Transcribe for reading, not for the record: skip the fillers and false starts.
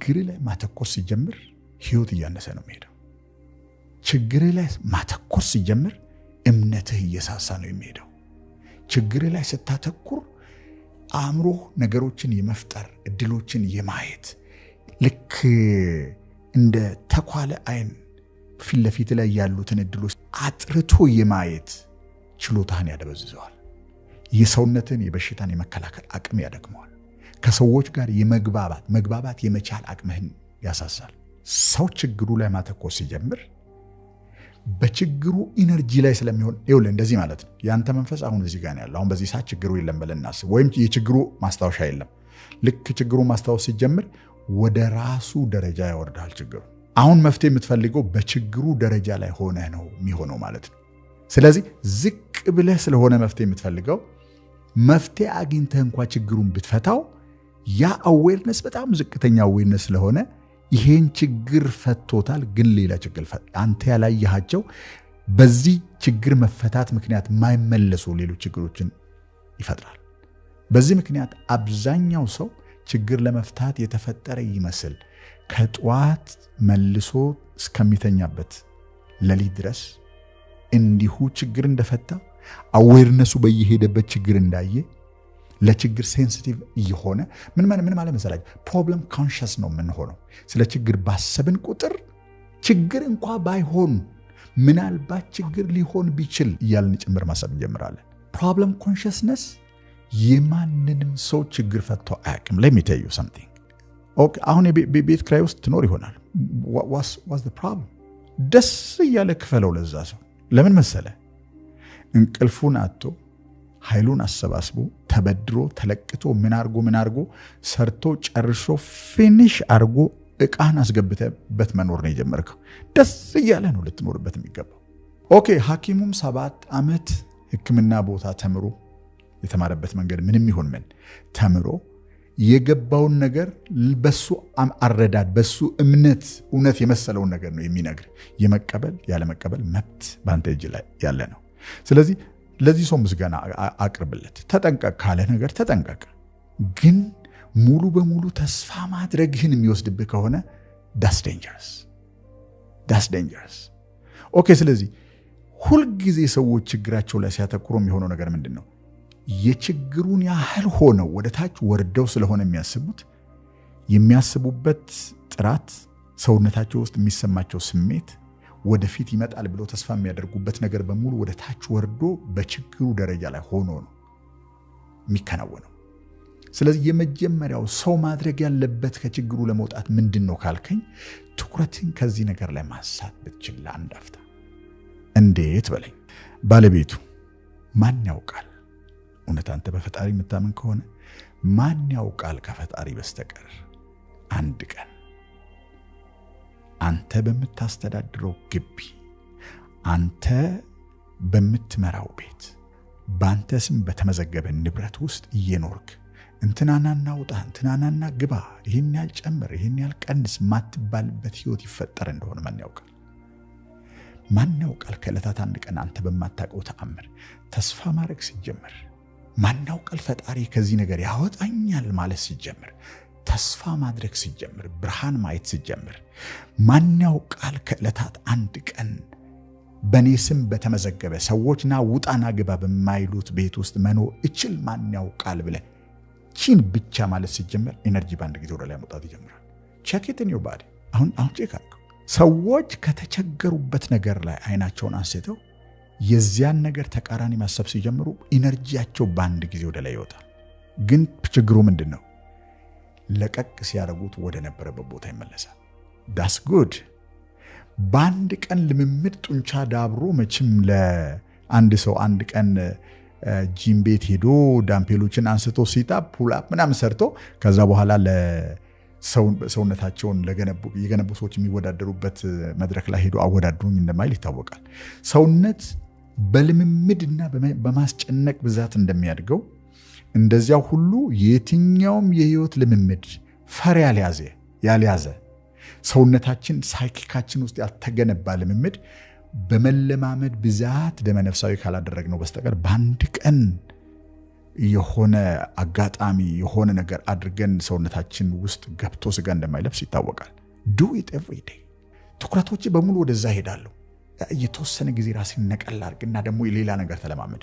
ችግር ላይ ማተኮር ሲጀምር ህይወት እያነሰ ነው የሚሄደው። ችግር ላይ ማተኮር ሲጀምር እምነትህ እየሳሳ ነው የሚሄደው። ችግር ላይ ስታተኩር አእምሮ ነገሮችን የመፍጠር እድሎችን የማየት ልክ እንደ ተኳለ አይን ፊት ለፊት ላይ ያሉትን እድሎች አጥርቶ የማየት ችሎታን ያደበዝዘዋል። የሰውነትን የበሽታን የመከላከል አቅም ያደክመዋል። ከሰዎች ጋር መግባባት የመቻል አቅምህን ያሳሳል። ሰው ችግሩ ላይ ማተኮር ሲጀምር በችግሩ ኢነርጂ ላይ ስለሚሆን ይኸውልህ እንደዚህ ማለት ነው። ያንተ መንፈስ አሁን እዚህ ጋር ነው ያለው። አሁን በዚህ ሰዓት ችግሩ የለም ብለን እናስብ፣ ወይም የችግሩ ማስታወሻ የለም። ልክ ችግሩ ማስታወስ ሲጀምር ወደ ራሱ ደረጃ ያወርዳል ችግሩ። አሁን መፍትሄ የምትፈልገው በችግሩ ደረጃ ላይ ሆነህ ነው የሚሆነው ማለት ነው። ስለዚህ ዝቅ ብለህ ስለሆነ መፍትሄ የምትፈልገው መፍትሄ አግኝተህ እንኳን ችግሩን ብትፈታው ያ አዌርነስ በጣም ዝቅተኛ አዌርነስ ስለሆነ ይሄን ችግር ፈቶታል፣ ግን ሌላ ችግር አንተ ያላየሃቸው በዚህ ችግር መፈታት ምክንያት የማይመለሱ ሌሎች ችግሮችን ይፈጥራል። በዚህ ምክንያት አብዛኛው ሰው ችግር ለመፍታት የተፈጠረ ይመስል ከጧት መልሶ እስከሚተኛበት ሌሊት ድረስ እንዲሁ ችግር እንደፈታ አዌርነሱ በየሄደበት ችግር እንዳየ ለችግር ሴንሲቲቭ እየሆነ ምን ማለት መሰላችሁ? ፕሮብለም ኮንሺየስ ነው የምንሆነው። ስለ ችግር ባሰብን ቁጥር ችግር እንኳ ባይሆን ምናልባት ችግር ሊሆን ቢችል እያልን ጭምር ማሰብ እንጀምራለን። ፕሮብለም ኮንሺየስነስ የማንንም ሰው ችግር ፈቶ አያውቅም። let me tell you something. ኦኬ አሁን ቤት ክራይ ውስጥ ትኖር ይሆናል። what's the problem? ደስ እያለ ክፈለው ለዛ ሰው። ለምን መሰለ? እንቅልፉን አጥቶ ኃይሉን አሰባስቦ ተበድሮ ተለቅቶ ምን አርጎ ሰርቶ ጨርሶ ፊኒሽ አርጎ እቃን አስገብተበት መኖር ነው የጀመርከው። ደስ እያለ ነው ልትኖርበት የሚገባው። ኦኬ ሐኪሙም 7 ዓመት ሕክምና ቦታ ተምሮ የተማረበት መንገድ ምንም ይሁን ምን ተምሮ የገባውን ነገር በሱ አረዳድ በሱ እውነት የመሰለውን ነገር ነው የሚነግር። የመቀበል ያለ መቀበል መብት ባንተ እጅ ላይ ያለ ነው። ስለዚህ ለዚህ ሰው ምስጋና አቅርብለት። ተጠንቀቅ ካለ ነገር ተጠንቀቅ። ግን ሙሉ በሙሉ ተስፋ ማድረግህን የሚወስድብህ ከሆነ that's dangerous. ኦኬ ስለዚህ ሁልጊዜ ሰዎች ችግራቸው ላይ ሲያተኩሩ የሚሆነው ነገር ምንድነው? የችግሩን ያህል ሆነው ወደ ታች ወርደው ስለሆነ የሚያስቡበት ጥራት፣ ሰውነታቸው ውስጥ የሚሰማቸው ስሜት ወደፊት ይመጣል ብለው ተስፋ የሚያደርጉበት ነገር በሙሉ ወደ ታች ወርዶ በችግሩ ደረጃ ላይ ሆኖ ነው የሚከናወነው። ስለዚህ የመጀመሪያው ሰው ማድረግ ያለበት ከችግሩ ለመውጣት ምንድነው ካልከኝ፣ ትኩረትን ከዚህ ነገር ላይ ማንሳት ብትችል ለአንድ አፍታ። እንዴት በለኝ። ባለቤቱ ማን ያውቃል? እውነት አንተ በፈጣሪ የምታምን ከሆነ ማን ያውቃል ከፈጣሪ በስተቀር አንድ ቀን አንተ በምታስተዳድረው ግቢ፣ አንተ በምትመራው ቤት፣ ባንተ ስም በተመዘገበ ንብረት ውስጥ እየኖርክ እንትናናና ውጣ እንትናናና ግባ፣ ይሄን ያህል ጨምር ይሄን ያህል ቀንስ ማትባልበት ህይወት ይፈጠር እንደሆነ ማን ያውቃል? ማን ያውቃል ከዕለታት አንድ ቀን አንተ በማታውቀው ተአምር ተስፋ ማድረግ ሲጀምር፣ ማን ያውቃል ፈጣሪ ከዚህ ነገር ያወጣኛል ማለት ሲጀምር፣ ተስፋ ማድረግ ሲጀምር፣ ብርሃን ማየት ሲጀምር፣ ማን ያውቃል ከዕለታት አንድ ቀን በኔ ስም በተመዘገበ ሰዎችና ውጣና ግባ በማይሉት ቤት ውስጥ መኖር እችል ማን ያውቃል ብለ ቺን ብቻ ማለት ሲጀምር ኢነርጂ ባንድ ጊዜ ወደ ላይ መውጣት ይጀምራል። check it in your body። አሁን ቼክ አድርገው። ሰዎች ከተቸገሩበት ነገር ላይ አይናቸውን አንስተው የዚያን ነገር ተቃራኒ ማሰብ ሲጀምሩ ኢነርጂያቸው ባንድ ጊዜ ወደ ላይ ይወጣል። ግን ችግሩ ምንድነው? ለቀቅ ሲያደርጉት ወደ ነበረበት ቦታ ይመለሳል። that's good። ባንድ ቀን ልምምድ ጡንቻ ዳብሮ መቼም ለአንድ ሰው አንድ ቀን ጂም ቤት ሄዶ ዳምፔሎችን አንስቶ ሲታ ፑል አፕ ምናምን ሰርቶ ከዛ በኋላ ለሰውነታቸውን የገነቡ ሰዎች የሚወዳደሩበት መድረክ ላይ ሄዶ አወዳድሩኝ እንደማይል ይታወቃል። ሰውነት በልምምድና በማስጨነቅ ብዛት እንደሚያድገው እንደዚያው ሁሉ የትኛውም የህይወት ልምምድ ፈር ያልያዘ ሰውነታችን ሳይኪካችን ውስጥ ያልተገነባ ልምምድ በመለማመድ ብዛት ደመነፍሳዊ ካላደረግነው በስተቀር በአንድ ቀን የሆነ አጋጣሚ የሆነ ነገር አድርገን ሰውነታችን ውስጥ ገብቶ ስጋ እንደማይለብስ ይታወቃል። do it every day። ትኩረቶች በሙሉ ወደዛ ሄዳለሁ። የተወሰነ ጊዜ ራስን ነቀል አድርግና ደግሞ ሌላ ነገር ተለማመድ።